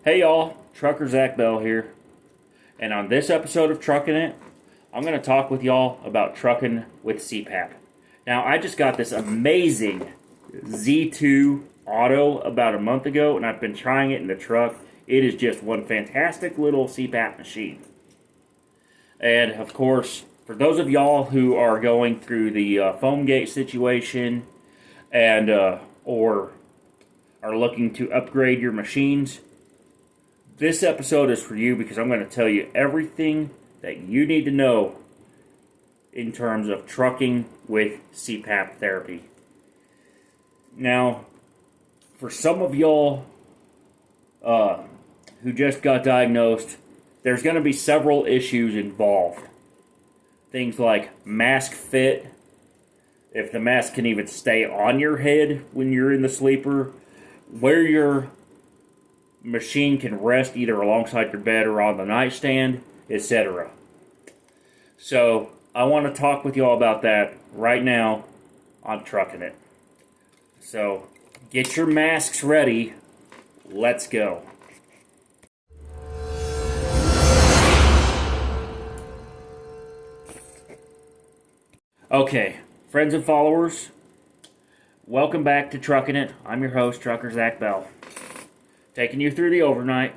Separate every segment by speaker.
Speaker 1: Hey y'all, Trucker Zach Bell here, and on this episode of Truckin It, I'm going to talk with y'all about trucking with CPAP. Now, I just got this amazing Z2 Auto about a month ago, and I've been trying it in the truck. It is just one fantastic little CPAP machine. And, of course, for those of y'all who are going through the foam gate situation and or are looking to upgrade your machines, this episode is for you because I'm going to tell you everything that you need to know in terms of trucking with CPAP therapy. Now, for some of y'all who just got diagnosed, there's going to be several issues involved. Things like mask fit, if the mask can even stay on your head when you're in the sleeper, where your machine can rest either alongside your bed or on the nightstand, etc. So, I want to talk with you all about that right now on Truckin It. So, get your masks ready. Let's go. Okay, friends and followers, welcome back to Truckin It. I'm your host, Trucker Zach Bell. Taking you through the overnight,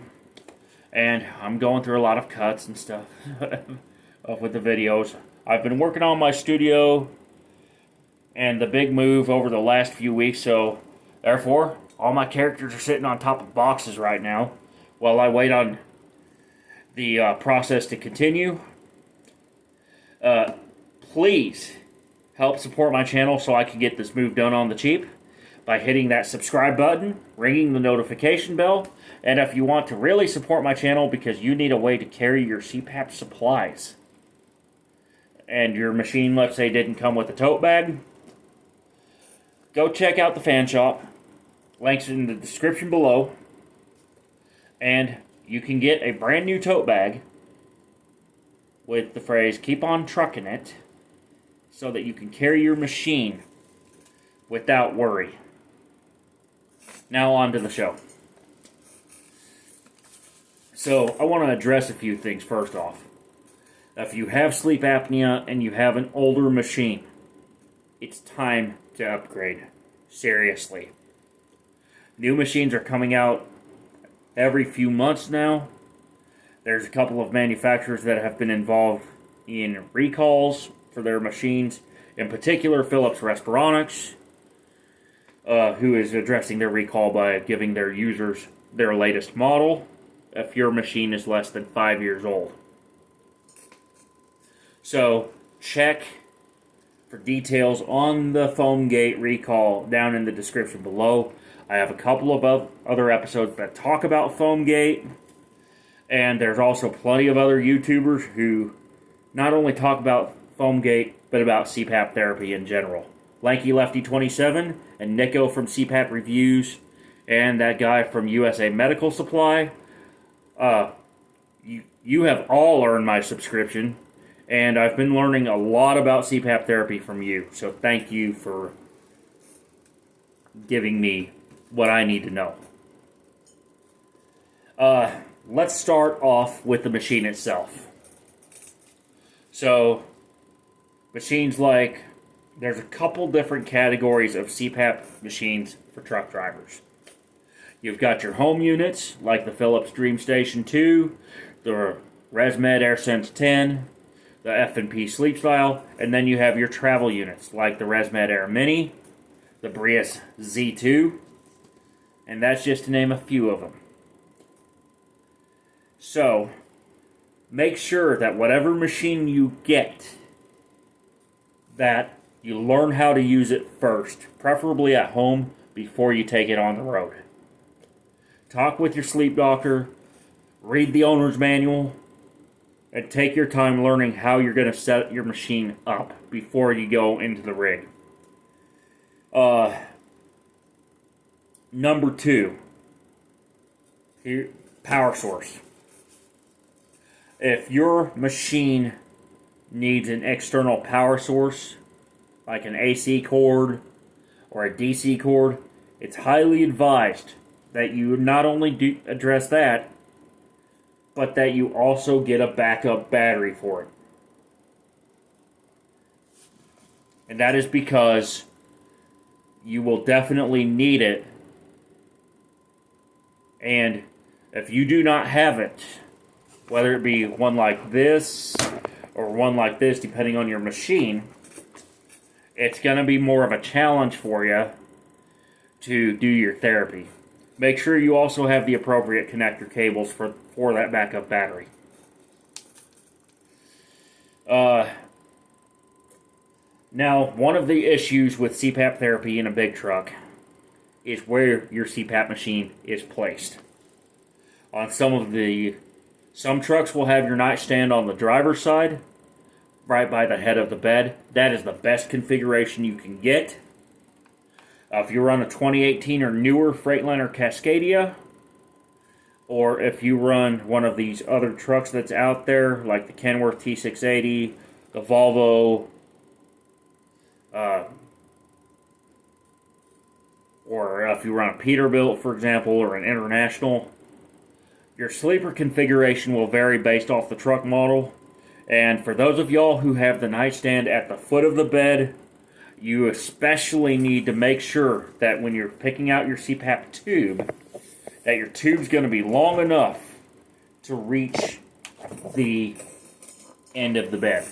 Speaker 1: and I'm going through a lot of cuts and stuff with the videos. I've been working on my studio and the big move over the last few weeks, so therefore, all my characters are sitting on top of boxes right now while I wait on the process to continue. Please help support my channel so I can get this move done on the cheap by hitting that subscribe button, ringing the notification bell, and if you want to really support my channel because you need a way to carry your CPAP supplies, and your machine, let's say, didn't come with a tote bag, go check out the fan shop. Links in the description below, and you can get a brand new tote bag with the phrase, "Keep on trucking it," so that you can carry your machine without worry. Now on to the show. So, I want to address a few things first off. If you have sleep apnea and you have an older machine, it's time to upgrade. Seriously. New machines are coming out every few months now. There's a couple of manufacturers that have been involved in recalls for their machines. In particular, Philips Respironics, who is addressing their recall by giving their users their latest model if your machine is less than 5 years old. So, check for details on the foam gate recall down in the description below. I have a couple of other episodes that talk about foam gate, and there's also plenty of other YouTubers who not only talk about foam gate, but about CPAP therapy in general. Lanky Lefty 27 and Nicko from CPAP Reviews, and that guy from USA Medical Supply. You have all earned my subscription, and I've been learning a lot about CPAP therapy from you. So thank you for giving me what I need to know. Let's start off with the machine itself. So, machines like, there's a couple different categories of CPAP machines for truck drivers. You've got your home units, like the Philips DreamStation 2, the ResMed AirSense 10, the F&P Sleep Style, and then you have your travel units, like the ResMed Air Mini, the Brius Z2, and that's just to name a few of them. So, make sure that whatever machine you get, that you learn how to use it first, preferably at home before you take it on the road. Talk with your sleep doctor, read the owner's manual, and take your time learning how you're going to set your machine up before you go into the rig. Number 2, power source. If your machine needs an external power source, like an AC cord or a DC cord, it's highly advised that you not only do address that, but that you also get a backup battery for it. And that is because you will definitely need it. And if you do not have it, whether it be one like this or one like this, depending on your machine, it's going to be more of a challenge for you to do your therapy. Make sure you also have the appropriate connector cables for that backup battery. Now, one of the issues with CPAP therapy in a big truck is where your CPAP machine is placed. On some trucks will have your nightstand on the driver's side, right by the head of the bed. That is the best configuration you can get. If you run a 2018 or newer Freightliner Cascadia, or if you run one of these other trucks that's out there, like the Kenworth T680, the Volvo, or if you run a Peterbilt, for example, or an International, your sleeper configuration will vary based off the truck model. And for those of y'all who have the nightstand at the foot of the bed, you especially need to make sure that when you're picking out your CPAP tube, that your tube's going to be long enough to reach the end of the bed.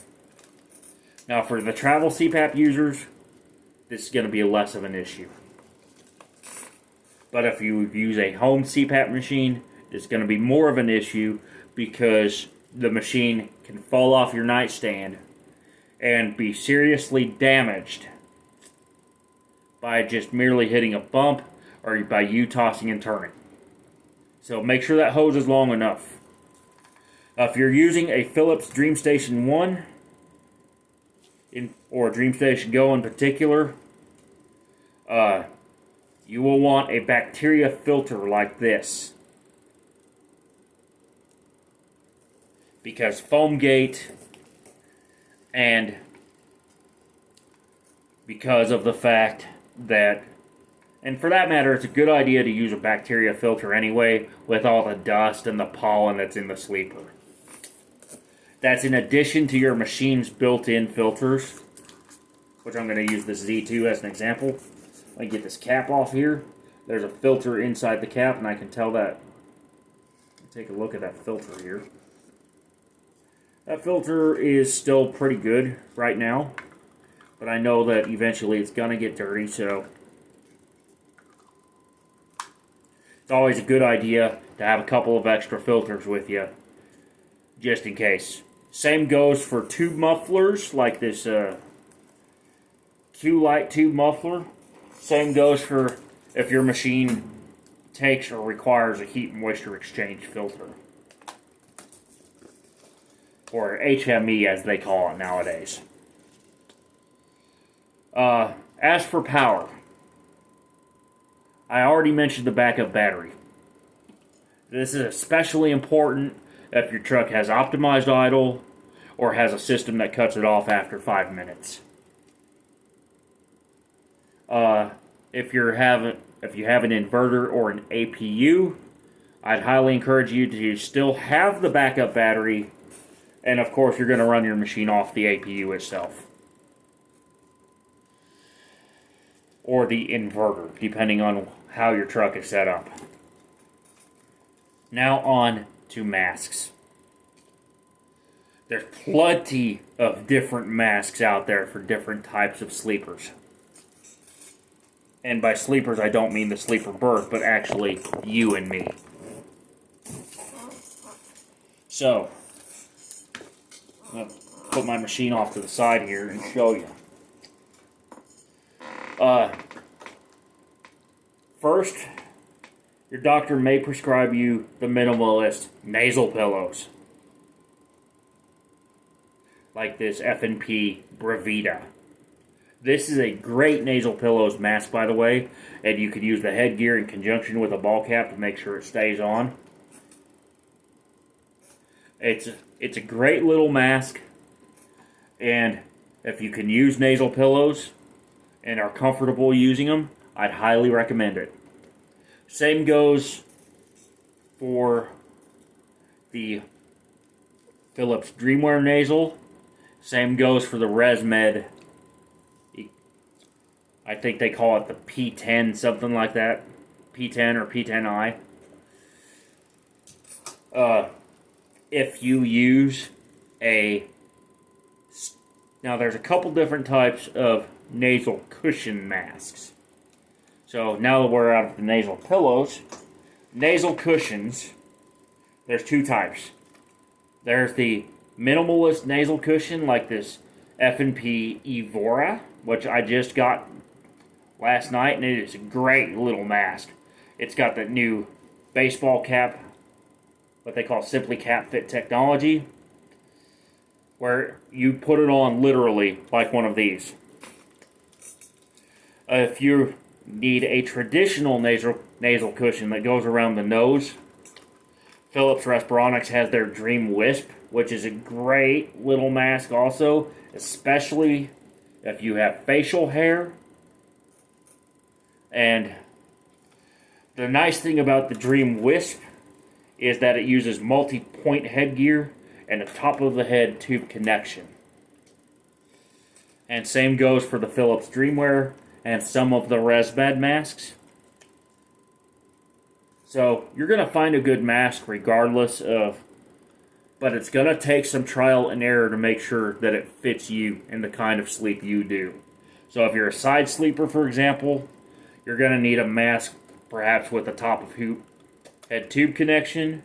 Speaker 1: Now, for the travel CPAP users, this is going to be less of an issue. But if you use a home CPAP machine, it's going to be more of an issue because the machine can fall off your nightstand and be seriously damaged by just merely hitting a bump or by you tossing and turning. So make sure that hose is long enough. If you're using a Philips DreamStation 1, or DreamStation Go in particular, you will want a bacteria filter like this. Because foam gate, and because of the fact that, and for that matter, it's a good idea to use a bacteria filter anyway with all the dust and the pollen that's in the sleeper. That's in addition to your machine's built-in filters, which I'm going to use this Z2 as an example. Let me get this cap off here. There's a filter inside the cap, and I can tell that. Take a look at that filter here. That filter is still pretty good right now, but I know that eventually it's going to get dirty, so it's always a good idea to have a couple of extra filters with you, just in case. Same goes for tube mufflers, like this Q-Lite tube muffler. Same goes for if your machine takes or requires a heat and moisture exchange filter. Or HME as they call it nowadays. As for power, I already mentioned the backup battery. This is especially important if your truck has optimized idle or has a system that cuts it off after 5 minutes. If you have an inverter or an APU, I'd highly encourage you to still have the backup battery, and of course you're going to run your machine off the APU itself. Or the inverter, depending on how your truck is set up. Now on to masks. There's plenty of different masks out there for different types of sleepers. And by sleepers, I don't mean the sleeper berth, but actually you and me. So, I'm going to put my machine off to the side here and show you. First, your doctor may prescribe you the minimalist nasal pillows, like this F&P Brevita. This is a great nasal pillows mask, by the way, and you can use the headgear in conjunction with a ball cap to make sure it stays on. It's a great little mask, and if you can use nasal pillows and are comfortable using them, I'd highly recommend it. Same goes for the Philips DreamWear nasal. Same goes for the ResMed. I think they call it the P10, something like that. P10 or P10i. If you use now there's a couple different types of nasal cushion masks. So now that we're out of the nasal pillows, nasal cushions, there's two types. There's the minimalist nasal cushion like this F&P Evora, which I just got last night, and it is a great little mask. It's got the new baseball cap, what they call Simply Cap Fit technology, where you put it on literally like one of these. If you need a traditional nasal cushion that goes around the nose, Philips Respironics has their Dream Wisp, which is a great little mask also, especially if you have facial hair. And the nice thing about the Dream Wisp is that it uses multi-point headgear and a top-of-the-head tube connection. And same goes for the Philips DreamWear and some of the ResMed masks. So you're going to find a good mask regardless of, but it's going to take some trial and error to make sure that it fits you and the kind of sleep you do. So if you're a side sleeper, for example, you're going to need a mask perhaps with a top-of-head tube connection,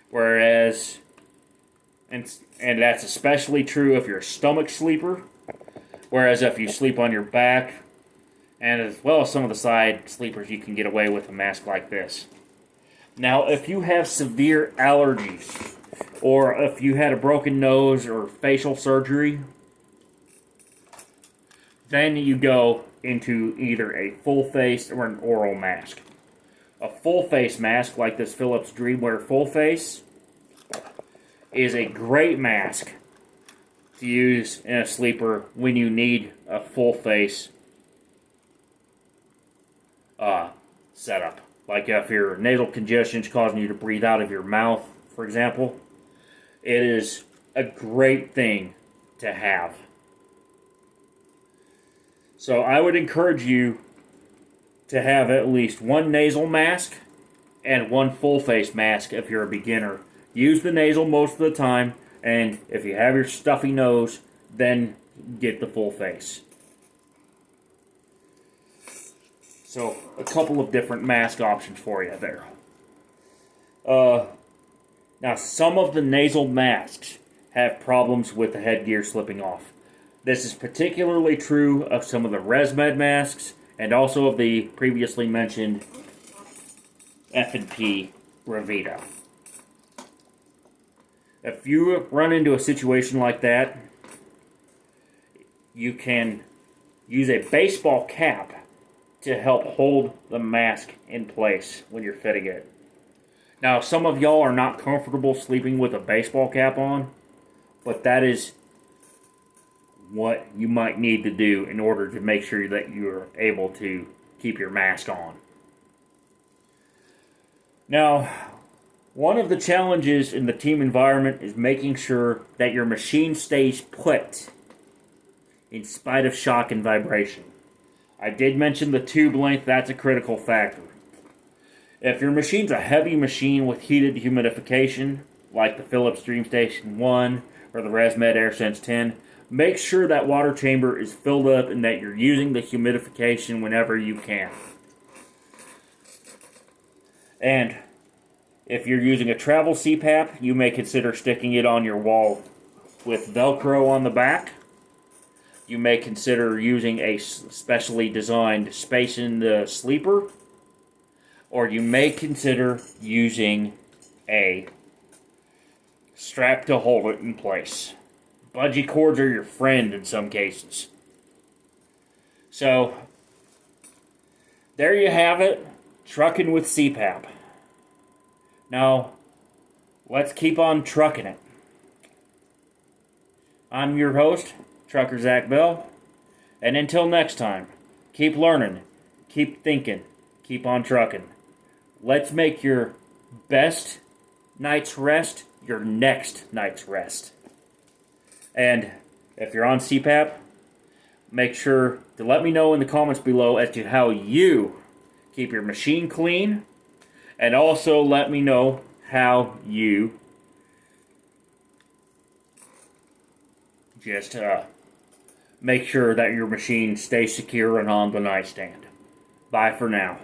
Speaker 1: whereas, and that's especially true if you're a stomach sleeper, whereas if you sleep on your back, and as well as some of the side sleepers, you can get away with a mask like this. Now, if you have severe allergies, or if you had a broken nose or facial surgery, then you go into either a full face or an oral mask. A full face mask, like this Philips DreamWear Full Face, is a great mask to use in a sleeper when you need a full face setup. Like if your nasal congestion is causing you to breathe out of your mouth, for example, it is a great thing to have. So I would encourage you to have at least one nasal mask and one full face mask if you're a beginner. Use the nasal most of the time, and if you have your stuffy nose, then get the full face. So, a couple of different mask options for you there. Now, some of the nasal masks have problems with the headgear slipping off. This is particularly true of some of the ResMed masks, and also of the previously mentioned F&P Revita. If you run into a situation like that, you can use a baseball cap to help hold the mask in place when you're fitting it. Now, some of y'all are not comfortable sleeping with a baseball cap on, but that is what you might need to do in order to make sure that you're able to keep your mask on. Now, one of the challenges in the team environment is making sure that your machine stays put in spite of shock and vibration. I did mention the tube length, that's a critical factor. If your machine's a heavy machine with heated humidification, like the Philips DreamStation 1 or the ResMed AirSense 10, make sure that water chamber is filled up and that you're using the humidification whenever you can. And if you're using a travel CPAP, you may consider sticking it on your wall with Velcro on the back. You may consider using a specially designed space in the sleeper. Or you may consider using a strap to hold it in place. Bungee cords are your friend in some cases. So, there you have it. Trucking with CPAP. Now, let's keep on trucking it. I'm your host, Trucker Zach Bell. And until next time, keep learning, keep thinking, keep on trucking. let's make your best night's rest your next night's rest. And if you're on CPAP, make sure to let me know in the comments below as to how you keep your machine clean, and also let me know how you just make sure that your machine stays secure and on the nightstand. Bye for now.